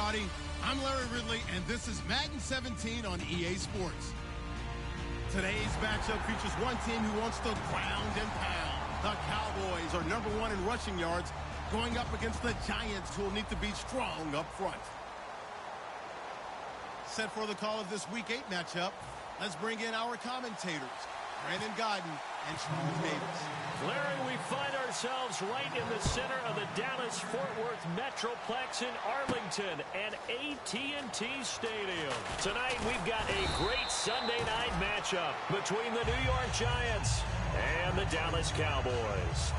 everybody. I'm Larry Ridley, and this is Madden 17 on EA Sports. Today's matchup features one team who wants to ground and pound. The Cowboys are #1 in rushing yards, going up against the Giants, who will need to be strong up front. Set for the call of this Week 8 matchup, let's bring in our commentators, Brandon Godden and Charles Davis. Larry, we find ourselves right in the center of the Dallas-Fort Worth Metroplex in Arlington and AT&T Stadium. Tonight, we've got a great Sunday night matchup between the New York Giants and the Dallas Cowboys.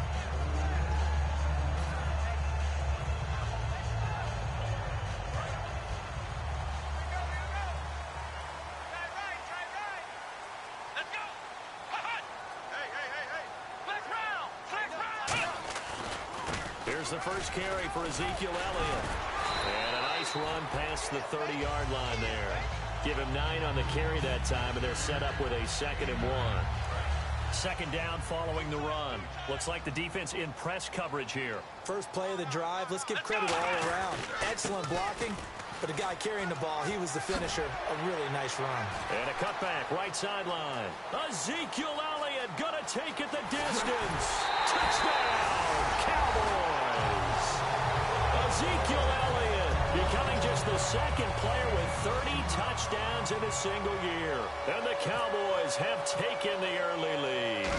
Here's the first carry for Ezekiel Elliott. And a nice run past the 30-yard line there. Give him 9 on the carry that time, and they're set up with a 2nd and 1. Second down following the run. Looks like the defense in press coverage here. First play of the drive. Let's give credit all around. Excellent blocking. But the guy carrying the ball, he was the finisher. A really nice run. And a cutback, right sideline. Ezekiel Elliott gonna take it the distance. Touchdown, Cowboys. Ezekiel Elliott becoming just the second player with 30 touchdowns in a single year. And the Cowboys have taken the early lead.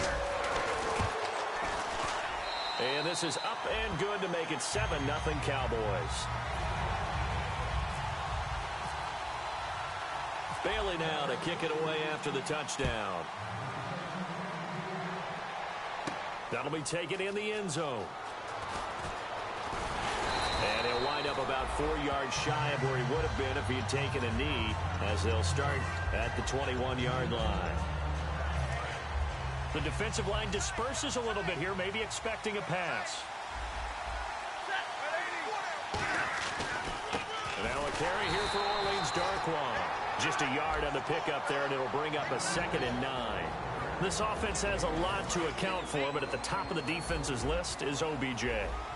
And this is up and good to make it 7-0 Cowboys. Bailey now to kick it away after the touchdown. That'll be taken in the end zone. And he'll wind up about 4 yards shy of where he would have been if he had taken a knee, as they'll start at the 21-yard line. The defensive line disperses a little bit here, maybe expecting a pass. And now a carry here for Orleans Darkwa. Just a yard on the pickup there, and it'll bring up a 2nd and 9. This offense has a lot to account for, but at the top of the defense's list is OBJ.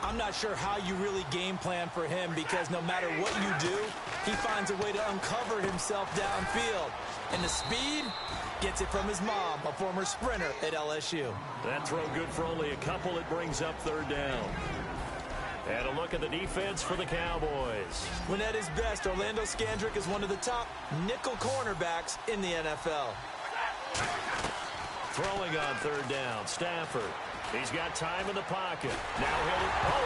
I'm not sure how you really game plan for him, because no matter what you do, he finds a way to uncover himself downfield. And the speed gets it from his mom, a former sprinter at LSU. That throw good for only a couple. It brings up 3rd down. And a look at the defense for the Cowboys. When at his best, Orlando Scandrick is one of the top nickel cornerbacks in the NFL. Throwing on 3rd down, Stafford. He's got time in the pocket. Now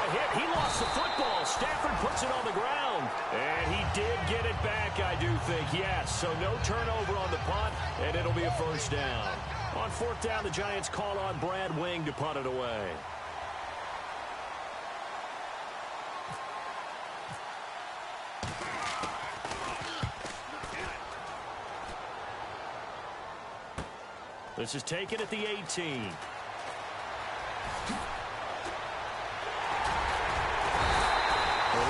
a hit. He lost the football. Stafford puts it on the ground. And he did get it back, I do think, yes. So no turnover on the punt, and it'll be a 1st down. On 4th down, the Giants call on Brad Wing to punt it away. This is taken at the 18. It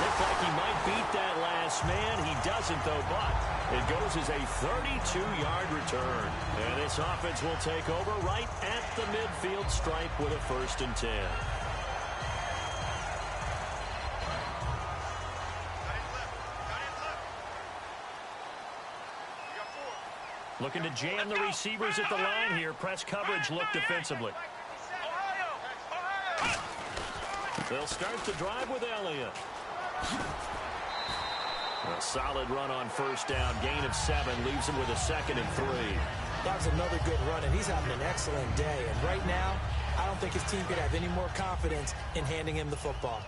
looked like he might beat that last man. He doesn't, though, but it goes as a 32-yard return. And this offense will take over right at the midfield stripe with a 1st and 10. Looking to jam the receivers at the line here. Press coverage look defensively. They'll start the drive with Elliott. A solid run on 1st down. Gain of 7 leaves him with a 2nd and 3. That's another good run, and he's having an excellent day. And right now, I don't think his team could have any more confidence in handing him the football.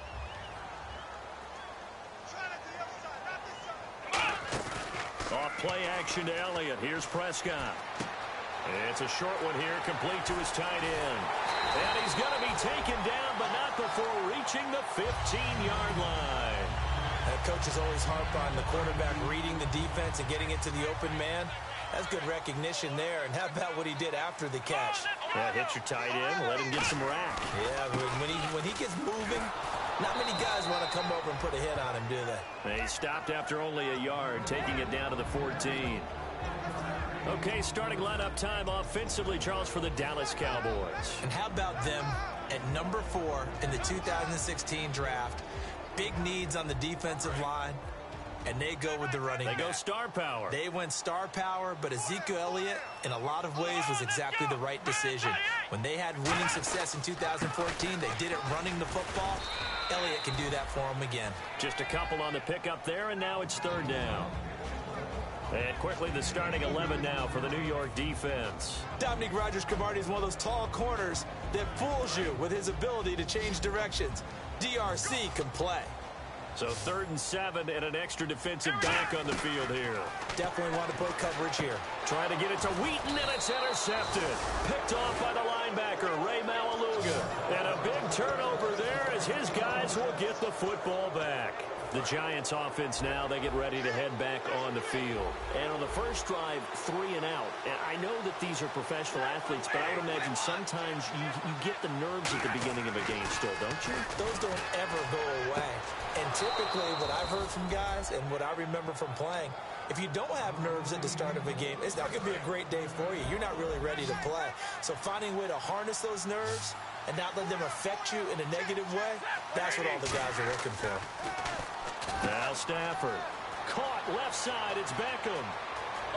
Off play action to Elliott. Here's Prescott. It's a short one here, complete to his tight end. And he's going to be taken down, but not before reaching the 15-yard line. Coaches always harp on the quarterback reading the defense and getting it to the open man. That's good recognition there. And how about what he did after the catch? Yeah, hit your tight end, let him get some rack. Yeah, when he gets moving, not many guys want to come over and put a hit on him, do they? He stopped after only a yard, taking it down to the 14. Okay, starting lineup time offensively, Charles, for the Dallas Cowboys. And how about them at number 4 in the 2016 draft? Big needs on the defensive line. and they go with the running back. They go star power. They went star power, but Ezekiel Elliott, in a lot of ways, was exactly the right decision. When they had winning success in 2014, they did it running the football. Elliott can do that for them again. Just a couple on the pickup there, and now it's third down. And quickly, the starting 11 now for the New York defense. Dominique Rodgers-Cromartie is one of those tall corners that fools you with his ability to change directions. DRC can play. So 3rd and 7 and an extra defensive back on the field here. Definitely want to play coverage here. Trying to get it to Wheaton, and it's intercepted. Picked off by the linebacker, Ray Maualuga. And a big turnover there as his guys will get the football back. The Giants offense now, they get ready to head back on the field. And on the first drive, 3 and out. And I know that these are professional athletes, but I would imagine sometimes you get the nerves at the beginning of a game still, don't you? Those don't ever go away. And typically what I've heard from guys and what I remember from playing, if you don't have nerves at the start of a game, it's not going to be a great day for you. You're not really ready to play. So finding a way to harness those nerves and not let them affect you in a negative way, that's what all the guys are looking for. Now Stafford. Caught left side. It's Beckham.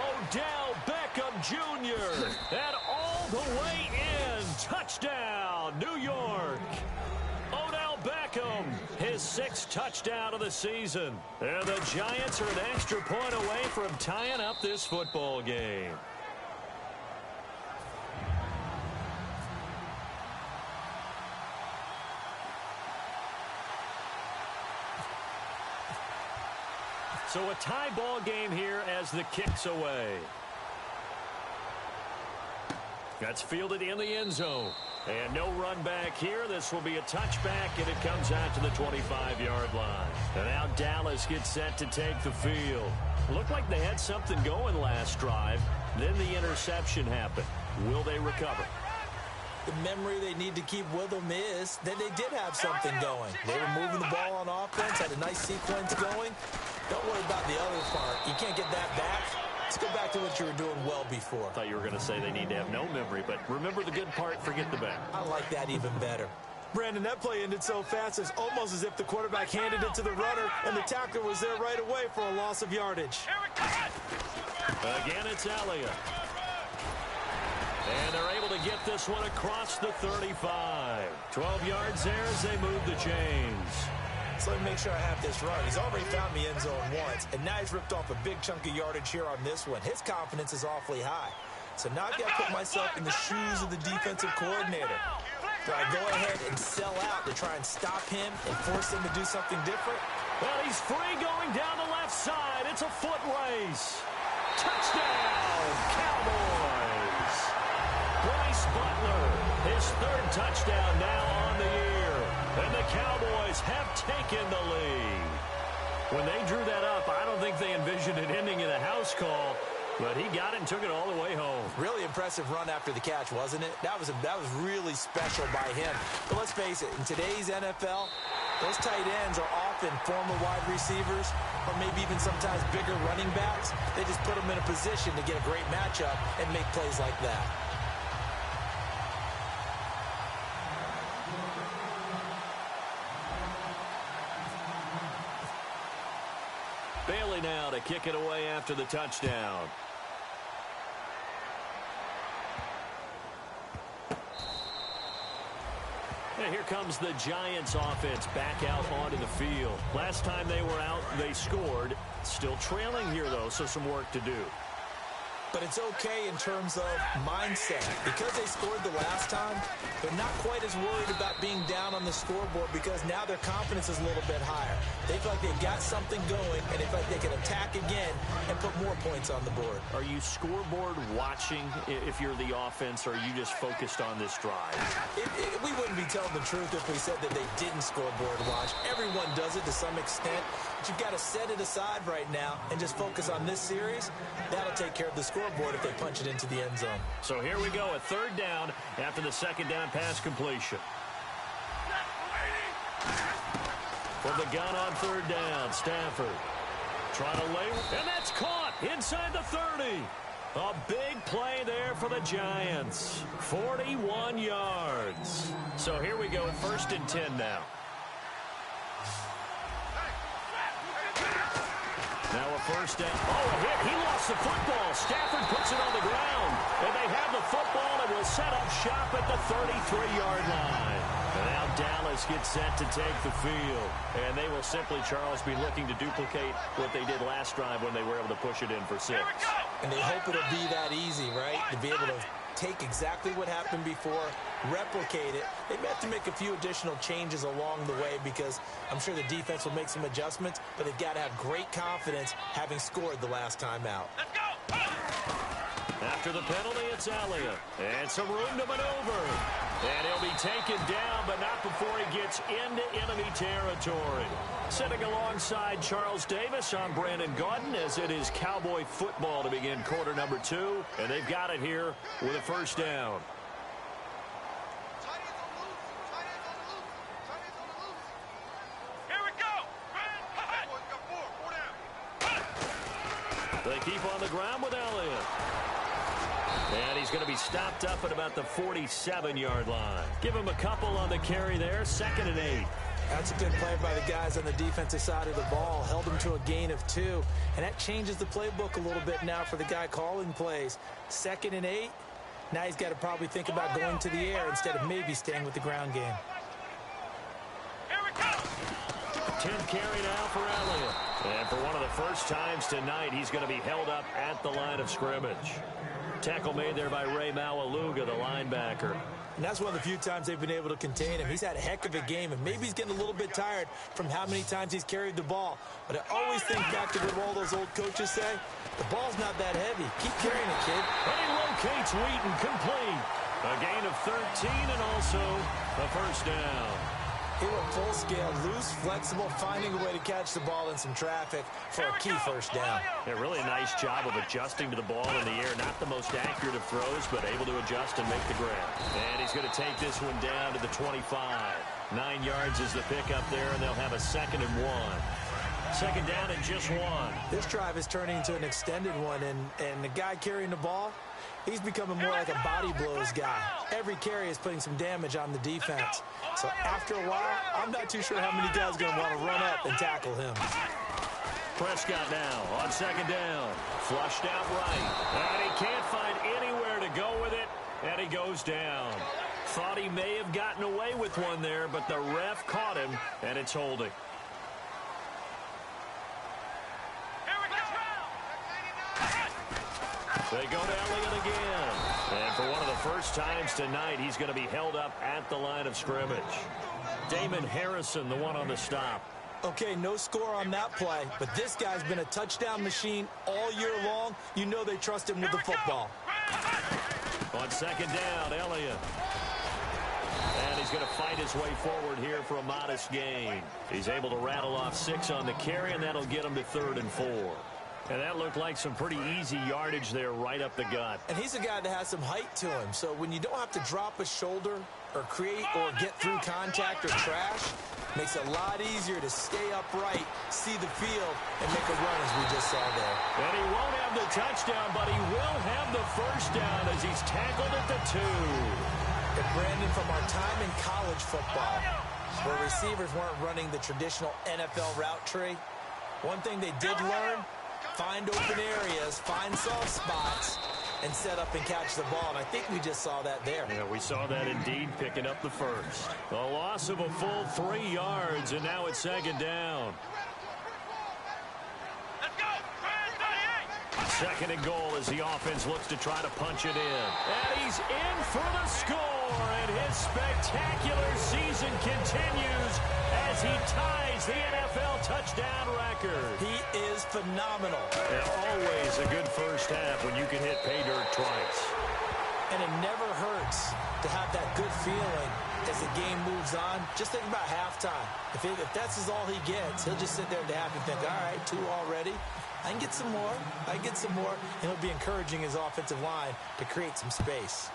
Odell Beckham Jr. And all the way in. Touchdown, New York. Odell Beckham, his 6th touchdown of the season. And the Giants are an extra point away from tying up this football game. So a tie ball game here as the kick's away. That's fielded in the end zone. And no run back here. This will be a touchback, and it comes out to the 25-yard line. And now Dallas gets set to take the field. Looked like they had something going last drive. Then the interception happened. Will they recover? The memory they need to keep with them is that they did have something going. They were moving the ball on offense, had a nice sequence going. Don't worry about the other part. You can't get that back. Let's go back to what you were doing well before. I thought you were going to say they need to have no memory, but remember the good part, forget the bad. I like that even better. Brandon, that play ended so fast, it's almost as if the quarterback handed it to the runner, and the tackler was there right away for a loss of yardage. Again, it's Elliott. And they're able to get this one across the 35. 12 yards there as they move the chains. So let me make sure I have this right. He's already found the end zone once, and now he's ripped off a big chunk of yardage here on this one. His confidence is awfully high. So now I've got to put myself in the shoes of the defensive coordinator. Do I go ahead and sell out to try and stop him and force him to do something different? Well, he's free going down the left side. It's a foot race. Touchdown, Cowboys. Bryce Butler, his 3rd touchdown now on the year. And the Cowboys have taken the lead. When they drew that up, I don't think they envisioned it ending in a house call, but he got it and took it all the way home. Really impressive run after the catch, wasn't it? That was really special by him. But let's face it, in today's NFL, those tight ends are often former wide receivers or maybe even sometimes bigger running backs. They just put them in a position to get a great matchup and make plays like that. Bailey now to kick it away after the touchdown. And here comes the Giants offense back out onto the field. Last time they were out, they scored. Still trailing here, though, so some work to do. But it's okay in terms of mindset. Because they scored the last time, they're not quite as worried about being down on the scoreboard because now their confidence is a little bit higher. They feel like they've got something going, and they feel like they can attack again and put more points on the board. Are you scoreboard watching if you're the offense, or are you just focused on this drive? We wouldn't be telling the truth if we said that they didn't scoreboard watch. Everyone does it to some extent, but you've got to set it aside right now and just focus on this series. That'll take care of the scoreboard if they punch it into the end zone. So here we go, a 3rd down after the 2nd down pass completion. From the gun on 3rd down, Stafford trying to lay, and that's caught inside the 30. A big play there for the Giants. 41 yards. So here we go, 1st and 10 now. first down. Oh, a hit. He lost the football. Stafford puts it on the ground. And they have the football and will set up shop at the 33-yard line. And now Dallas gets set to take the field. And they will simply, Charles, be looking to duplicate what they did last drive when they were able to push it in for 6. And they hope it'll be that easy, right? To be able to take exactly what happened before, replicate it. They may have to make a few additional changes along the way because I'm sure the defense will make some adjustments, but they've got to have great confidence having scored the last time out. Let's go! After the penalty, it's Elliott. And some room to maneuver. And he'll be taken down, but not before he gets into enemy territory. Sitting alongside Charles Davis, I'm Brandon Gaudin, as it is Cowboy football to begin quarter number 2. And they've got it here with a first down. They keep on the ground with Elliott. And he's going to be stopped up at about the 47-yard line. Give him a couple on the carry there. 2nd and 8. That's a good play by the guys on the defensive side of the ball. Held him to a gain of 2. And that changes the playbook a little bit now for the guy calling plays. 2nd and 8. Now he's got to probably think about going to the air instead of maybe staying with the ground game. 10th carry now for Elliott. And for one of the first times tonight, he's going to be held up at the line of scrimmage. Tackle made there by Ray Maualuga, the linebacker. And that's one of the few times they've been able to contain him. He's had a heck of a game, and maybe he's getting a little bit tired from how many times he's carried the ball. But I always think back to what all those old coaches say. The ball's not that heavy. Keep carrying it, kid. And he locates Wheaton, complete. A gain of 13 and also a first down. He went full scale, loose, flexible, finding a way to catch the ball in some traffic for a key first down. Yeah, really a nice job of adjusting to the ball in the air. Not the most accurate of throws, but able to adjust and make the grab. And he's going to take this one down to the 25. 9 yards is the pickup there, and they'll have a 2nd and 1. 2nd down and just 1. This drive is turning into an extended one, and the guy carrying the ball, he's becoming more like a body blows guy. Every carry is putting some damage on the defense. So after a while, I'm not too sure how many guys are going to want to run up and tackle him. Prescott now on 2nd down. Flushed out right. And he can't find anywhere to go with it, and he goes down. Thought he may have gotten away with one there, but the ref caught him, and it's holding. They go to Elliott again. And for one of the first times tonight, he's going to be held up at the line of scrimmage. Damon Harrison, the one on the stop. Okay, no score on that play, but this guy's been a touchdown machine all year long. You know they trust him with the football. On 2nd down, Elliott. And he's going to fight his way forward here for a modest gain. He's able to rattle off 6 on the carry, and that'll get him to 3rd and 4. And that looked like some pretty easy yardage there right up the gut. And he's a guy that has some height to him. So when you don't have to drop a shoulder or create or get through contact or trash, makes it a lot easier to stay upright, see the field, and make a run as we just saw there. And he won't have the touchdown, but he will have the first down as he's tackled at the 2. And Brandon, from our time in college football, where receivers weren't running the traditional NFL route tree, one thing they did learn, find open areas, find soft spots, and set up and catch the ball. And I think we just saw that there. Yeah, we saw that indeed, picking up the first. A loss of a full 3 yards, and now it's 2nd down. Let's go! 2nd and goal as the offense looks to try to punch it in. And he's in for the score, and his spectacular season continues as he ties the NFL touchdown record. He is phenomenal. And always a good first half when you can hit pay dirt twice. And it never hurts to have that good feeling as the game moves on. Just think about halftime. If that's all he gets, he'll just sit there at the half and think, all right, 2 already. I can get some more. I can get some more. And he'll be encouraging his offensive line to create some space.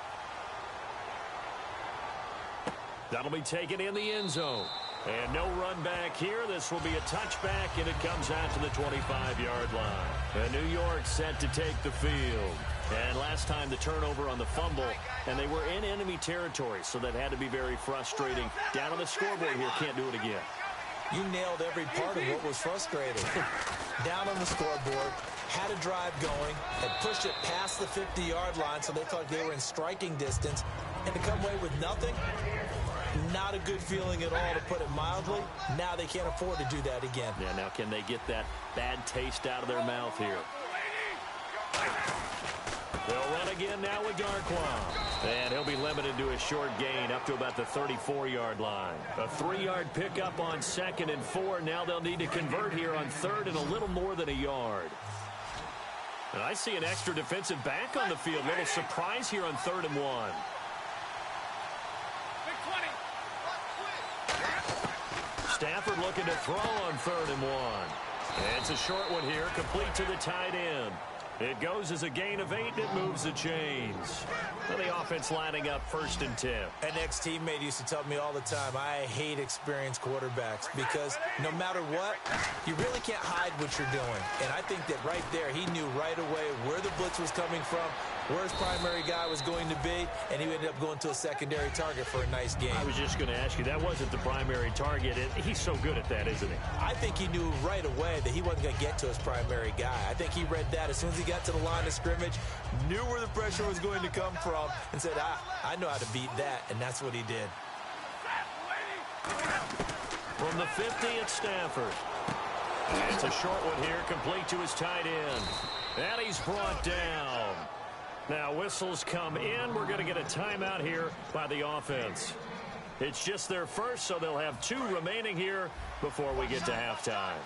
That'll be taken in the end zone. And no run back here. This will be a touchback, and it comes out to the 25-yard line. And New York set to take the field. And last time the turnover on the fumble, and they were in enemy territory, so that had to be very frustrating. Down on the scoreboard here, can't do it again. You nailed every part of what was frustrating. Down on the scoreboard, had a drive going, and pushed it past the 50-yard line so they thought they were in striking distance, and to come away with nothing, not a good feeling at all, to put it mildly. Now they can't afford to do that again. Yeah, now can they get that bad taste out of their mouth here? They'll run again now with Darkwa. And he'll be limited to a short gain up to about the 34-yard line. A 3-yard pickup on 2nd and 4. Now they'll need to convert here on 3rd and a little more than a yard. And I see an extra defensive back on the field. Little surprise here on 3rd and 1. Stafford looking to throw on 3rd and 1. And it's a short one here, complete to the tight end. It goes as a gain of 8, and it moves the chains. And the offense lining up 1st and 10. An ex-teammate used to tell me all the time, I hate experienced quarterbacks because no matter what, you really can't hide what you're doing. And I think that right there, he knew right away where the blitz was coming from, where his primary guy was going to be, and he ended up going to a secondary target for a nice game. I was just going to ask you, that wasn't the primary target. He's so good at that, isn't he? I think he knew right away that he wasn't going to get to his primary guy. I think he read that as soon as he got to the line of scrimmage, knew where the pressure was going to come from, and said, I know how to beat that, and that's what he did. From the 50, it's Stafford. And it's a short one here, complete to his tight end. And he's brought down. Now whistles come in. We're going to get a timeout here by the offense. It's just their first, so they'll have 2 remaining here before we get to halftime.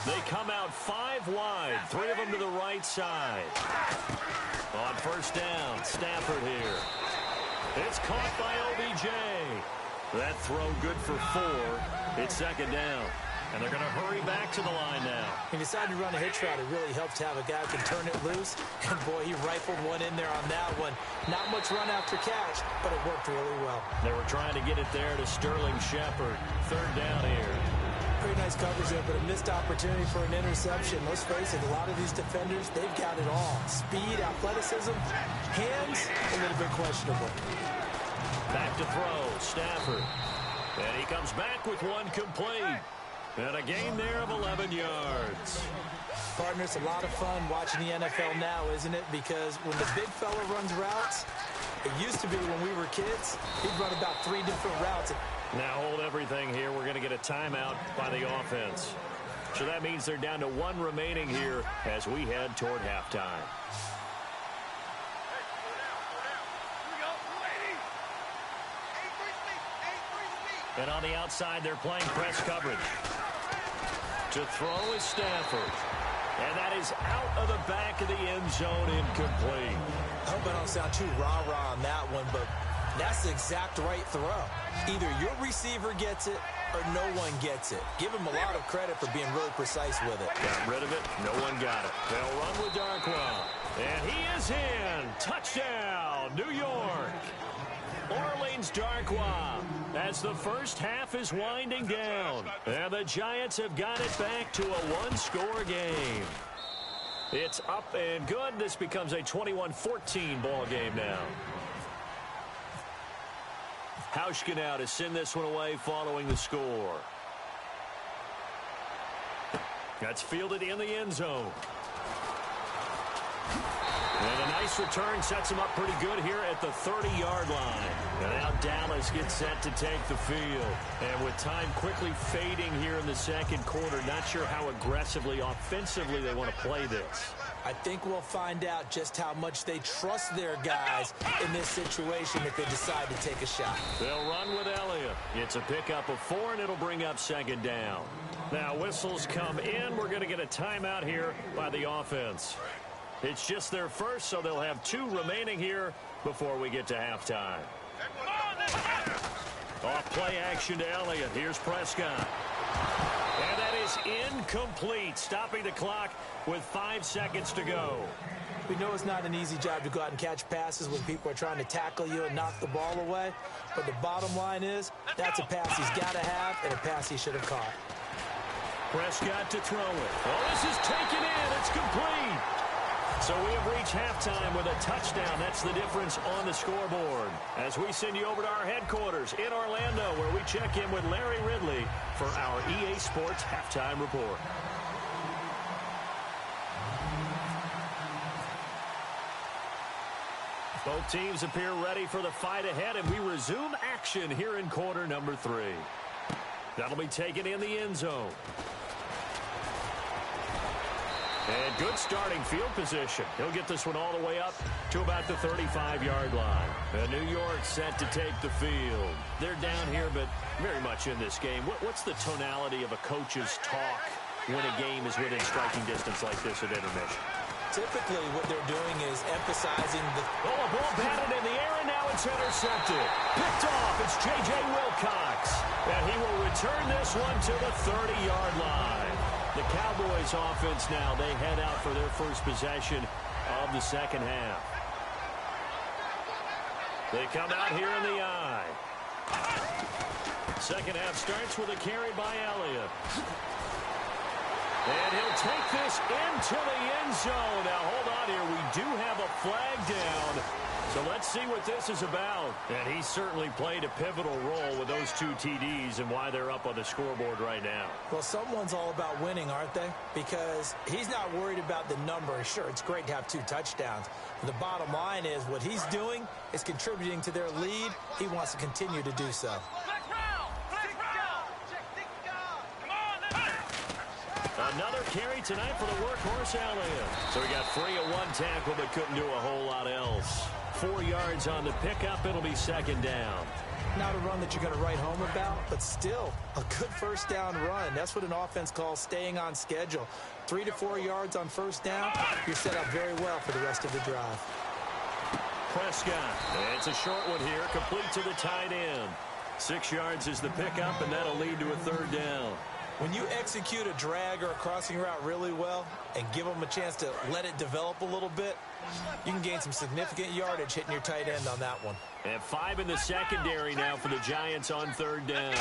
They come out 5 wide, 3 of them to the right side. On 1st down, Stafford here. It's caught by OBJ. That throw good for 4. It's 2nd down. And they're going to hurry back to the line now. He decided to run a hitch route. It really helps to have a guy who can turn it loose. And, boy, he rifled one in there on that one. Not much run after catch, but it worked really well. They were trying to get it there to Sterling Shepard. 3rd down here. Pretty nice coverage there, but a missed opportunity for an interception. Let's face it, a lot of these defenders, they've got it all. Speed, athleticism, hands, a little bit questionable. Back to throw, Stafford. And he comes back with one complete. And a gain there of 11 yards. Partner, it's a lot of fun watching the NFL now, isn't it? Because when the big fella runs routes, it used to be when we were kids, he'd run about 3 different routes. Now hold everything here. We're going to get a timeout by the offense. So that means they're down to 1 remaining here as we head toward halftime. And on the outside, they're playing press coverage. To throw is Stafford. And that is out of the back of the end zone, incomplete. I hope I don't sound too rah-rah on that one, but that's the exact right throw. Either your receiver gets it or no one gets it. Give him a lot of credit for being really precise with it. Got rid of it. No one got it. They'll run with Darkwa. And he is in. Touchdown, New York. Orleans Darkwa as the first half is winding down. And the Giants have got it back to a 1-score game. It's up and good. This becomes a 21-14 ball game now. Hauschka now to send this one away following the score. That's fielded in the end zone. And a nice return sets him up pretty good here at the 30-yard line. And now Dallas gets set to take the field. And with time quickly fading here in the 2nd quarter, not sure how aggressively, offensively they want to play this. I think we'll find out just how much they trust their guys in this situation if they decide to take a shot. They'll run with Elliott. It's a pickup of 4, and it'll bring up 2nd down. Now whistles come in. We're going to get a timeout here by the offense. It's just their first, so they'll have 2 remaining here before we get to halftime. Off play action to Elliott. Here's Prescott. And that is incomplete, stopping the clock with 5 seconds to go. We know it's not an easy job to go out and catch passes when people are trying to tackle you and knock the ball away. But the bottom line is, that's a pass he's got to have and a pass he should have caught. Prescott to throw it. Oh, this is taken in. It's complete. So we have reached halftime with a touchdown. That's the difference on the scoreboard. As we send you over to our headquarters in Orlando, where we check in with Larry Ridley for our EA Sports Halftime Report. Both teams appear ready for the fight ahead, and we resume action here in quarter number 3. That'll be taken in the end zone. And good starting field position. He'll get this one all the way up to about the 35-yard line. And New York set to take the field. They're down here, but very much in this game. What's the tonality of a coach's talk when a game is within striking distance like this at intermission? Typically, what they're doing is emphasizing the... Oh, a ball batted in the air, and now it's intercepted. Picked off, it's J.J. Wilcox. And he will return this one to the 30-yard line. The Cowboys offense now, they head out for their first possession of the second half. They come out here in the I. Second half starts with a carry by Elliott. And he'll take this into the end zone. Now, hold on here. We do have a flag down. So let's see what this is about. And he certainly played a pivotal role with those 2 TDs and why they're up on the scoreboard right now. Well, someone's all about winning, aren't they? Because he's not worried about the number. Sure, it's great to have 2 touchdowns. But the bottom line is what he's doing is contributing to their lead. He wants to continue to do so. Another carry tonight for the workhorse Elliott. So he got free at 1 tackle but couldn't do a whole lot else. 4 yards on the pickup. It'll be second down. Not a run that you're going to write home about, but still a good first down run. That's what an offense calls staying on schedule. 3 to 4 yards on first down. You're set up very well for the rest of the drive. Prescott. It's a short one here, complete to the tight end. 6 yards is the pickup, and that'll lead to a third down. When you execute a drag or a crossing route really well and give them a chance to let it develop a little bit, you can gain some significant yardage hitting your tight end on that one. And 5 in the secondary now for the Giants on third down.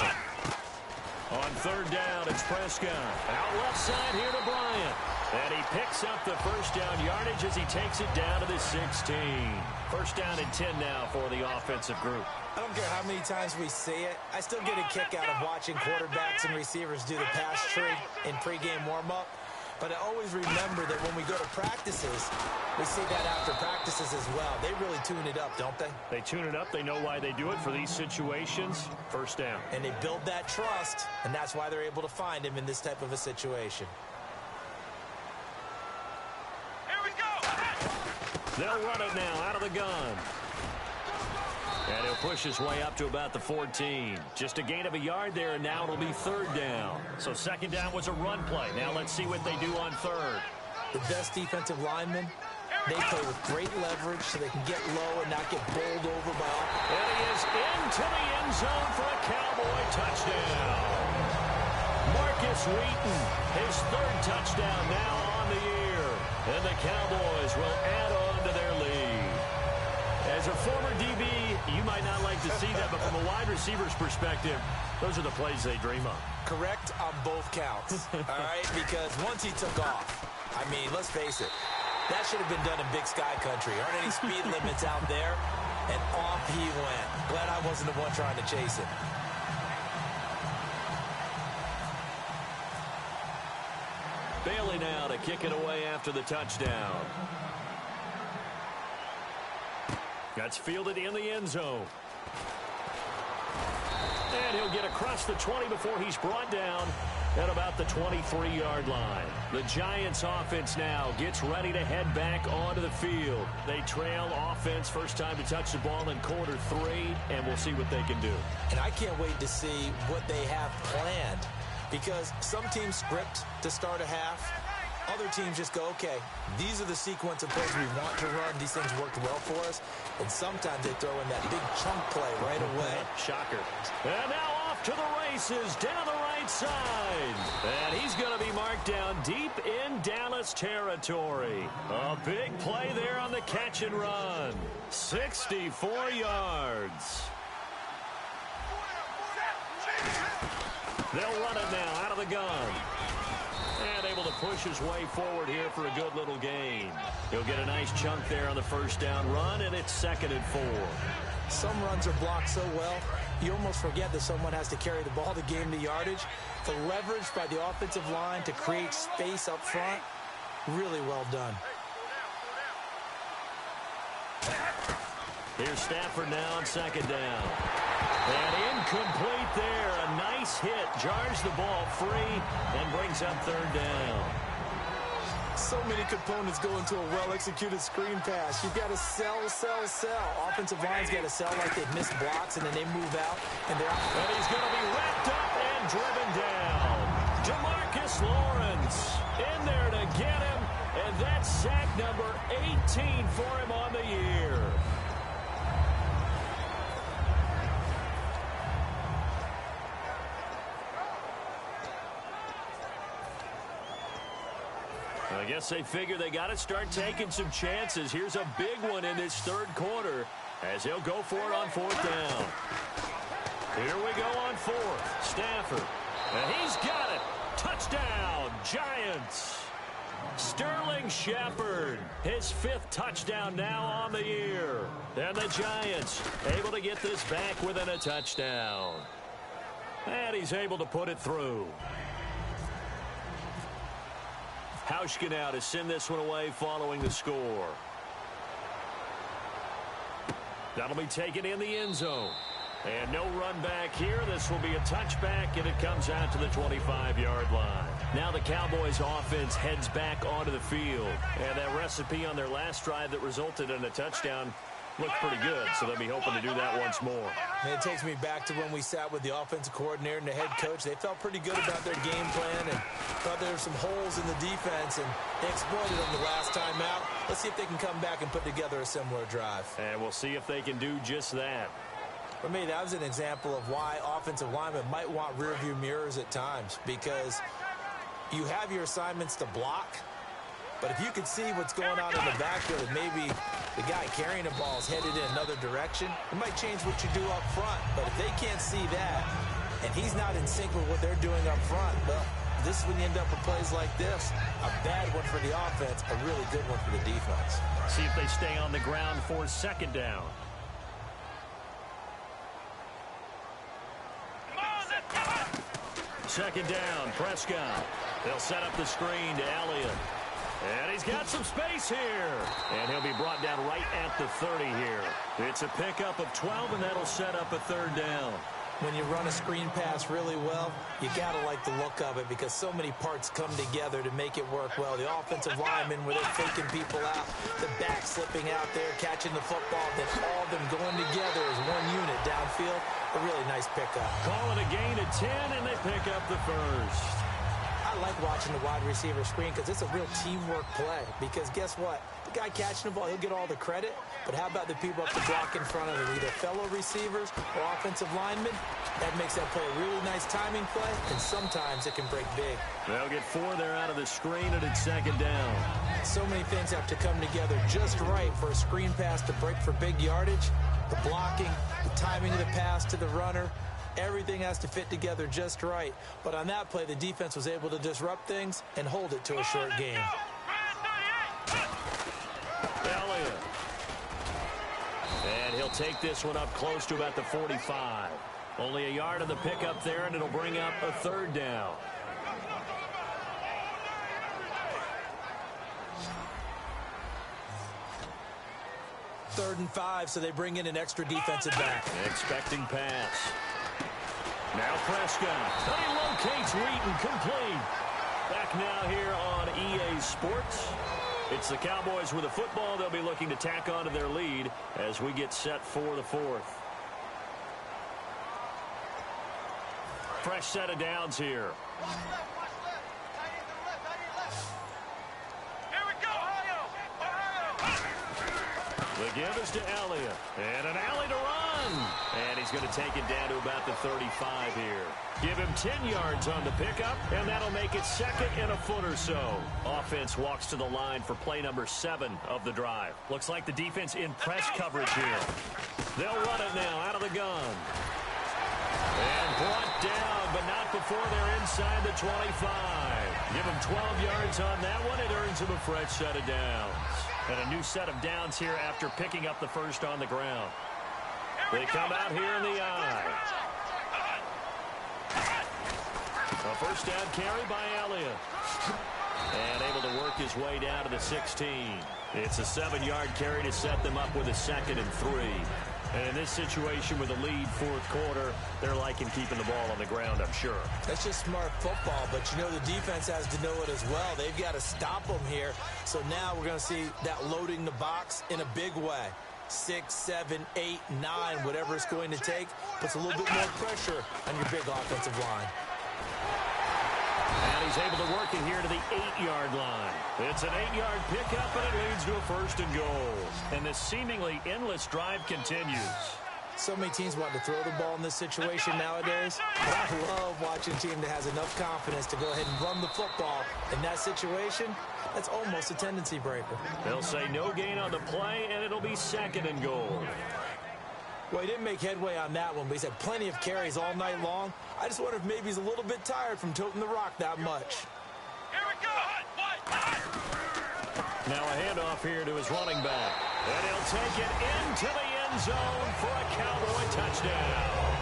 On third down, it's Prescott. Out left side here to Bryant. And he picks up the first down yardage as he takes it down to the 16. First down and 10 now for the offensive group. I don't care how many times we see it. I still get a kick out of watching quarterbacks and receivers do the pass tree in pregame warm-up. But I always remember that when we go to practices, we see that after practices as well. They really tune it up, don't they? They tune it up. They know why they do it for these situations. First down. And they build that trust, and that's why they're able to find him in this type of a situation. Here we go. They'll run it now out of the gun. And he'll push his way up to about the 14. Just a gain of a yard there, and now it'll be third down. So second down was a run play. Now let's see what they do on third. The best defensive linemen, they play with great leverage so they can get low and not get bowled over by all. And he is into the end zone for a Cowboy touchdown. Marcus Wheaton, his third touchdown now on the year. And the Cowboys will add on to their lead. As a former DB, you might not like to see that, but from a wide receiver's perspective, those are the plays they dream of. Correct on both counts, all right? Because once he took off, I mean, let's face it, that should have been done in Big Sky Country. Aren't any speed limits out there? And off he went. Glad I wasn't the one trying to chase him. Bailey now to kick it away after the touchdown. That's fielded in the end zone. And he'll get across the 20 before he's brought down at about the 23-yard line. The Giants offense now gets ready to head back onto the field. They trail offense, first time to touch the ball in quarter 3, and we'll see what they can do. And I can't wait to see what they have planned, because some teams script to start a half. Other teams just go, okay, these are the sequence of plays we want to run. These things worked well for us. And sometimes they throw in that big chunk play right away. Shocker. And now off to the races down the right side. And he's going to be marked down deep in Dallas territory. A big play there on the catch and run. 64 yards. They'll run it now out of the gun. And able to push his way forward here for a good little gain. He'll get a nice chunk there on the first down run, and it's 2nd and 4. Some runs are blocked so well, you almost forget that someone has to carry the ball to gain the yardage. The leverage by the offensive line to create space up front, really well done. Here's Stafford now on 2nd down. And incomplete there. A nice hit. Jars the ball free and brings up 3rd down. So many components go into a well-executed screen pass. You've got to sell. Offensive line's got to sell like they've missed blocks, and then they move out. And he's going to be wrapped up and driven down. Jamarcus Lawrence in there to get him. And that's sack number 18 for him on the year. I guess they figure they got to start taking some chances. Here's a big one in this 3rd quarter as he'll go for it on 4th down. Here we go on 4th. Stafford. And he's got it. Touchdown, Giants. Sterling Shepard, his 5th touchdown now on the year. And the Giants able to get this back within a touchdown. And he's able to put it through. Hauschka now to send this one away following the score. That'll be taken in the end zone. And no run back here. This will be a touchback, and it comes out to the 25-yard line. Now the Cowboys offense heads back onto the field. And that recipe on their last drive that resulted in a touchdown looked pretty good, so they'll be hoping to do that once more. And it takes me back to when we sat with the offensive coordinator and the head coach. They felt pretty good about their game plan and thought there were some holes in the defense, and they exploited them the last time out. Let's see if they can come back and put together a similar drive. And we'll see if they can do just that. For me, that was an example of why offensive linemen might want rearview mirrors at times, because you have your assignments to block, but if you could see what's going on in the backfield and maybe the guy carrying the ball is headed in another direction, it might change what you do up front. But if they can't see that and he's not in sync with what they're doing up front, well, this is when you end up with plays like this. A bad one for the offense, a really good one for the defense. See if they stay on the ground for 2nd down. Second down, Prescott. They'll set up the screen to Elliott. And he's got some space here. And he'll be brought down right at the 30 here. It's a pickup of 12, and that'll set up a 3rd down. When you run a screen pass really well, you got to like the look of it because so many parts come together to make it work well. The offensive linemen, where they're faking people out, the back slipping out there, catching the football, then all of them going together as one unit downfield. A really nice pickup. Call it a gain of 10, and they pick up the 1st. I like watching the wide receiver screen because it's a real teamwork play. Because guess what? The guy catching the ball, he'll get all the credit. But how about the people up the block in front of him, either fellow receivers or offensive linemen? That makes that play a really nice timing play, and sometimes it can break big. They'll get 4 there out of the screen, and it's 2nd down. So many things have to come together just right for a screen pass to break for big yardage. The blocking, the timing of the pass to the runner, everything has to fit together just right. But on that play, the defense was able to disrupt things and hold it to a short game. Elliott. And he'll take this one up close to about the 45. Only a yard of the pickup there, and it'll bring up a 3rd down. Third and 5, so they bring in an extra defensive back. Expecting pass. Now Prescott. But he locates Wheaton, complete. Back now here on EA Sports. It's the Cowboys with the football. They'll be looking to tack onto their lead as we get set for the 4th. Fresh set of downs here. The give is to Elliott. And an alley to run. And he's going to take it down to about the 35 here. Give him 10 yards on the pickup, and that'll make it 2nd and a foot or so. Offense walks to the line for play number 7 of the drive. Looks like the defense in press coverage here. They'll run it now out of the gun. And brought down, but not before they're inside the 25. Give him 12 yards on that one. It earns him a fresh set of downs. And a new set of downs here after picking up the first on the ground. They come out here in the eye. A first down carry by Elliott. And able to work his way down to the 16. It's a 7-yard carry to set them up with a 2nd and 3. And in this situation with a lead fourth quarter, they're liking keeping the ball on the ground, I'm sure. That's just smart football, but you know the defense has to know it as well. They've got to stop them here. So now we're going to see that loading the box in a big way. 6, 7, 8, 9, whatever it's going to take, puts a little bit more pressure on your big offensive line. And he's able to work it here to the 8-yard line. It's an 8-yard pickup, and it leads to a 1st and goal. And this seemingly endless drive continues. So many teams want to throw the ball in this situation nowadays. But I love watching a team that has enough confidence to go ahead and run the football. In that situation, that's almost a tendency breaker. They'll say no gain on the play, and it'll be 2nd and goal. Well, he didn't make headway on that one, but he's had plenty of carries all night long. I just wonder if maybe he's a little bit tired from toting the rock that much. Here we go. Now a handoff here to his running back. And he'll take it into the end zone for a Cowboy touchdown.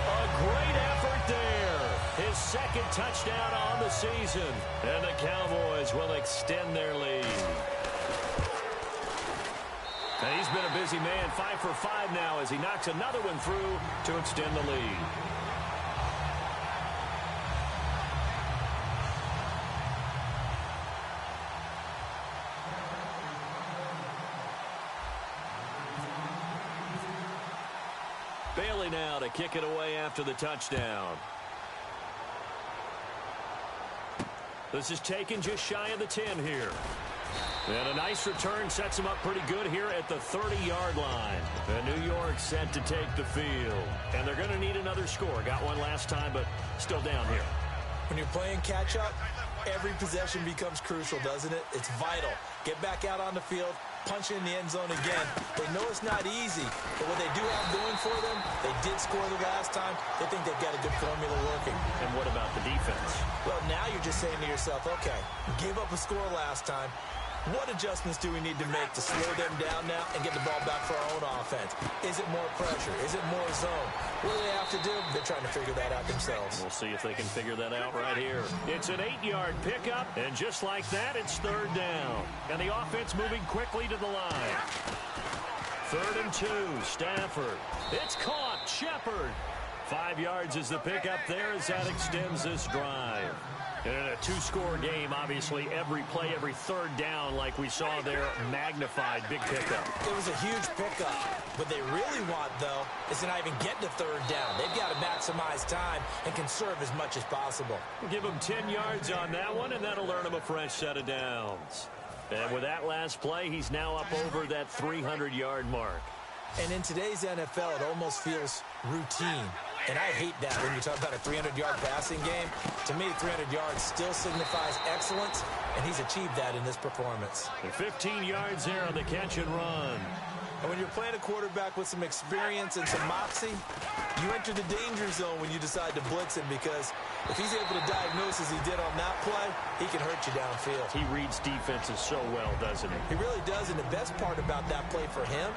A great effort there. His 2nd touchdown on the season. And the Cowboys will extend their lead. And he's been a busy man, 5 for 5 now as he knocks another one through to extend the lead. Bailey now to kick it away after the touchdown. This is taken just shy of the 10 here. And a nice return sets him up pretty good here at the 30-yard line. And New York set to take the field. And they're going to need another score. Got one last time, but still down here. When you're playing catch-up, every possession becomes crucial, doesn't it? It's vital. Get back out on the field, punch in the end zone again. They know it's not easy, but what they do have going for them, they did score the last time. They think they've got a good formula working. And what about the defense? Well, now you're just saying to yourself, okay, gave up a score last time. What adjustments do we need to make to slow them down now and get the ball back for our own offense? Is it more pressure? Is it more zone? What do they have to do? They're trying to figure that out themselves. We'll see if they can figure that out right here. It's an 8-yard pickup, and just like that, it's 3rd down. And the offense moving quickly to the line. 3rd and 2, Stafford. It's caught, Shepard. 5 yards is the pickup there as that extends this drive. And in a 2-score game, obviously, every play, every 3rd down, like we saw there, magnified, big pickup. It was a huge pickup. What they really want, though, is to not even get to 3rd down. They've got to maximize time and conserve as much as possible. We'll give them 10 yards on that one, and that'll earn him a fresh set of downs. And with that last play, he's now up over that 300-yard mark. And in today's NFL, it almost feels routine. And I hate that when you talk about a 300-yard passing game. To me, 300 yards still signifies excellence, and he's achieved that in this performance. And 15 yards there on the catch and run. And when you're playing a quarterback with some experience and some moxie, you enter the danger zone when you decide to blitz him, because if he's able to diagnose as he did on that play, he can hurt you downfield. He reads defenses so well, doesn't he? He really does, and the best part about that play for him,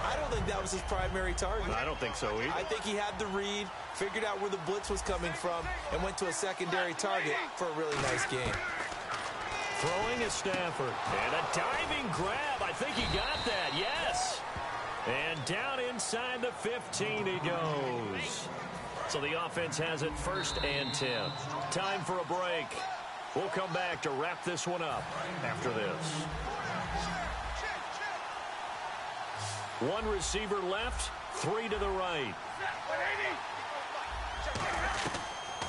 I don't think that was his primary target. I don't think so either. I think he had the read, figured out where the blitz was coming from, and went to a secondary target for a really nice game. Throwing is Stafford. And a diving grab. I think he got that. Yes. And down inside the 15 he goes. So the offense has it 1st and 10. Time for a break. We'll come back to wrap this one up after this. One receiver left, 3 to the right.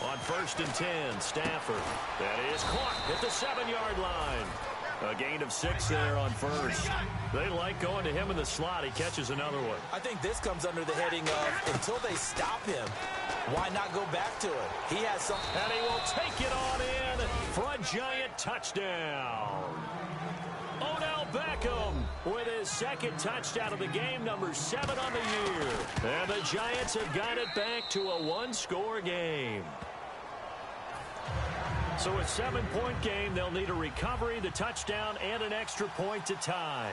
On 1st and 10, Stafford. That is caught at the 7-yard line. A gain of 6 there on 1st. They like going to him in the slot. He catches another one. I think this comes under the heading of, until they stop him, why not go back to it? He has something. And he will take it on in for a giant touchdown. Odell Beckham with his 2nd touchdown of the game, number 7 on the year. And the Giants have got it back to a 1-score game. So a 7-point game, they'll need a recovery, the touchdown, and an extra point to tie.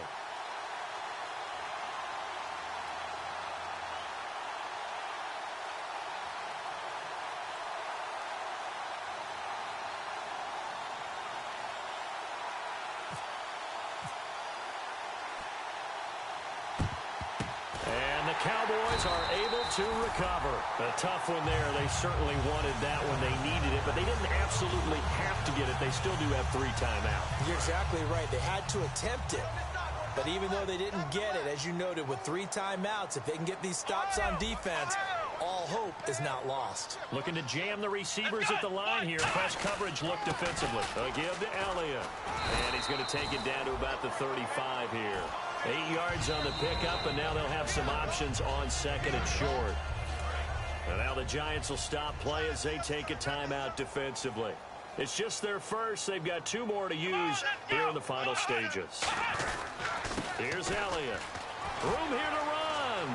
Cowboys are able to recover. A tough one there. They certainly wanted that when they needed it, but they didn't absolutely have to get it. They still do have 3 timeouts. You're exactly right. They had to attempt it. But even though they didn't get it, as you noted, with 3 timeouts, if they can get these stops on defense, all hope is not lost. Looking to jam the receivers at the line here. Press coverage look defensively. A give to Elliott. And he's going to take it down to about the 35 here. 8 yards on the pickup, and now they'll have some options on second and short. And now the Giants will stop play as they take a timeout defensively. It's just their first. They've got 2 more to use here in the final stages. Here's Elliott. Room here to run.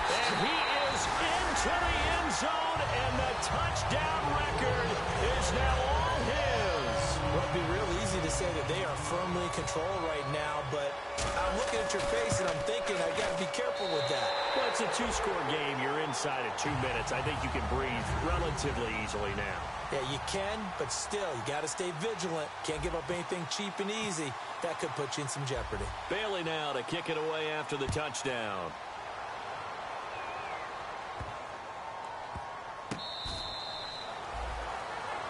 And he is into the end zone, and the touchdown record is now all his. Well, it'd be real easy to say that they are firmly in control right now, but I'm looking at your face and I'm thinking I got to be careful with that. Well, it's a 2-score game. You're inside of 2 minutes. I think you can breathe relatively easily now. Yeah, you can, but still, you got to stay vigilant. Can't give up anything cheap and easy. That could put you in some jeopardy. Bailey now to kick it away after the touchdown.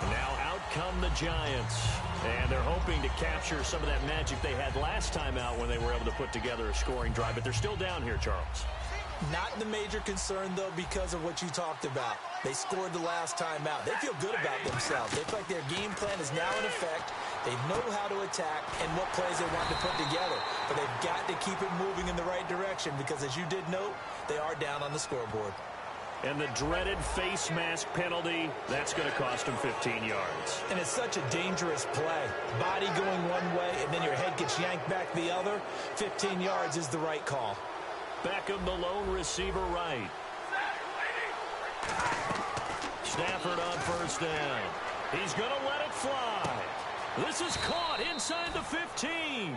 Now out come the Giants. And they're hoping to capture some of that magic they had last time out when they were able to put together a scoring drive. But they're still down here, Charles. Not the major concern, though, because of what you talked about. They scored the last time out. They feel good about themselves. They feel like their game plan is now in effect. They know how to attack and what plays they want to put together. But they've got to keep it moving in the right direction because, as you did note, they are down on the scoreboard. And the dreaded face mask penalty, that's going to cost them 15 yards. And it's such a dangerous play. Body going one way, and then your head gets yanked back the other. 15 yards is the right call. Beckham, the lone receiver, right. Stafford on first down. He's going to let it fly. This is caught inside the 15.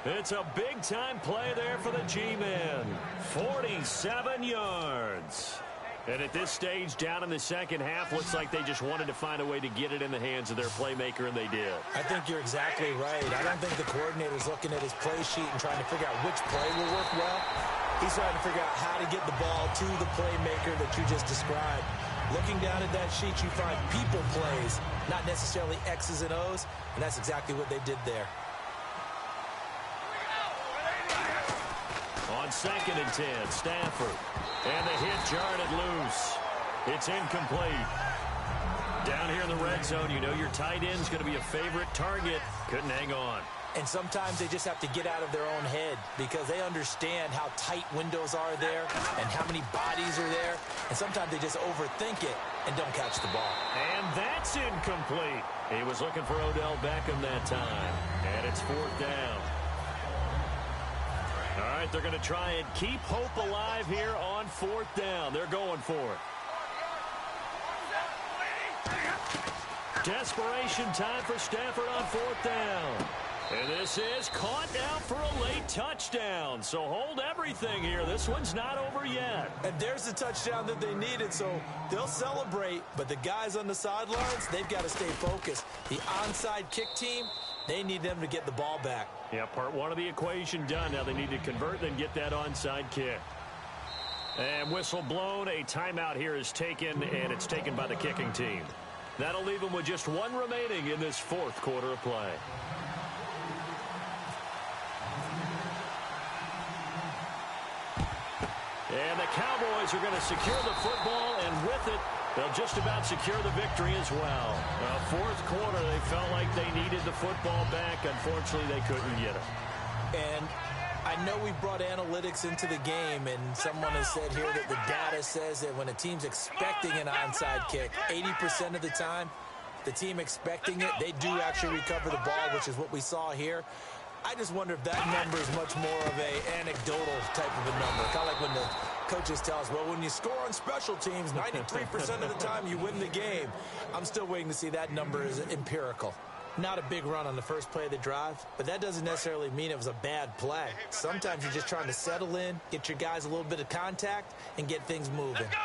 It's a big-time play there for the G-men. 47 yards. And at this stage, down in the second half, looks like they just wanted to find a way to get it in the hands of their playmaker, and they did. I think you're exactly right. I don't think the coordinator's looking at his play sheet and trying to figure out which play will work well. He's trying to figure out how to get the ball to the playmaker that you just described. Looking down at that sheet, you find people plays, not necessarily X's and O's, and that's exactly what they did there. On second and 10, Stafford. And the hit jarred it loose. It's incomplete. Down here in the red zone, you know your tight end's going to be a favorite target. Couldn't hang on. And sometimes they just have to get out of their own head because they understand how tight windows are there and how many bodies are there. And sometimes they just overthink it and don't catch the ball. And that's incomplete. He was looking for Odell Beckham that time. And it's 4th down. All right, they're going to try and keep hope alive here on 4th down. They're going for it. Desperation time for Stafford on 4th down. And this is caught out for a late touchdown. So hold everything here. This one's not over yet. And there's the touchdown that they needed, so they'll celebrate. But the guys on the sidelines, they've got to stay focused. The onside kick team, they need them to get the ball back. Yeah, part one of the equation done. Now they need to convert and get that onside kick. And whistle blown. A timeout here is taken, and it's taken by the kicking team. That'll leave them with just 1 remaining in this 4th quarter of play. And the Cowboys are going to secure the football, and with it, they'll just about secure the victory as well. 4th quarter, they felt like they needed the football back. Unfortunately, they couldn't get it. And I know we brought analytics into the game, and someone has said here that the data says that when a team's expecting an onside kick, 80% of the time, the team expecting it, they do actually recover the ball, which is what we saw here. I just wonder if that number is much more of a anecdotal type of a number. Kind of like when the Coaches tell us, well, when you score on special teams, 93% of the time you win the game. I'm still waiting to see that number is empirical. Not a big run on the first play of the drive, but that doesn't necessarily mean it was a bad play. Sometimes you're just trying to settle in, get your guys a little bit of contact, and get things moving. Let's go!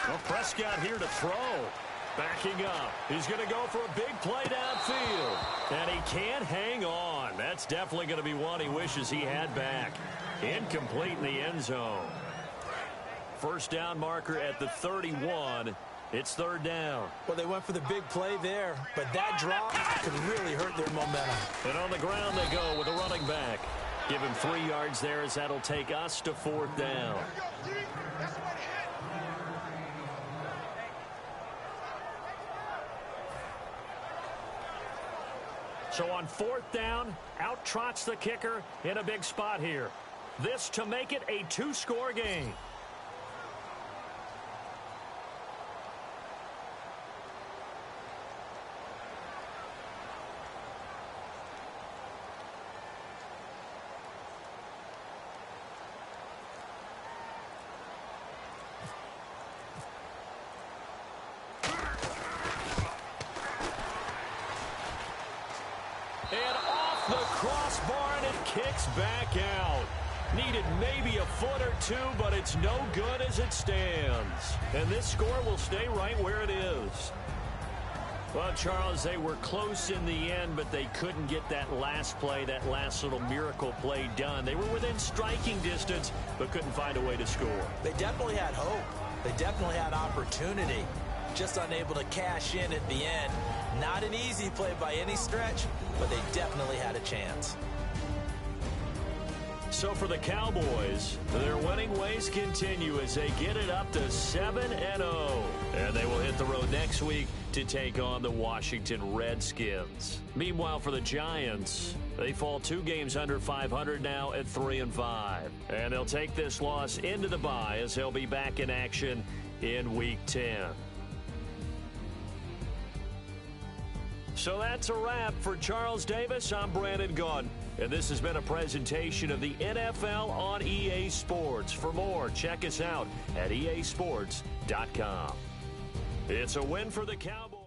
Well, Prescott here to throw. Backing up. He's going to go for a big play downfield. And he can't hang on. That's definitely going to be one he wishes he had back. Incomplete in the end zone. First down marker at the 31. It's third down. Well, they went for the big play there, but that drop could really hurt their momentum. And on the ground they go with a running back. Give him 3 yards there as that'll take us to fourth down. So on fourth down, out trots the kicker in a big spot here. This to make it a 2-score game. And off the crossbar, and it kicks back out. Needed maybe a foot or two, but it's no good as it stands. And this score will stay right where it is. Well, Charles, they were close in the end, but they couldn't get that last play, that last little miracle play done. They were within striking distance, but couldn't find a way to score. They definitely had hope. They definitely had opportunity. Just unable to cash in at the end. Not an easy play by any stretch, but they definitely had a chance. So for the Cowboys, their winning ways continue as they get it up to 7-0. And they will hit the road next week to take on the Washington Redskins. Meanwhile, for the Giants, they fall 2 games under 500 now at 3-5. And they'll take this loss into the bye as they'll be back in action in Week 10. So that's a wrap. For Charles Davis, I'm Brandon Gaudin. And this has been a presentation of the NFL on EA Sports. For more, check us out at easports.com. It's a win for the Cowboys.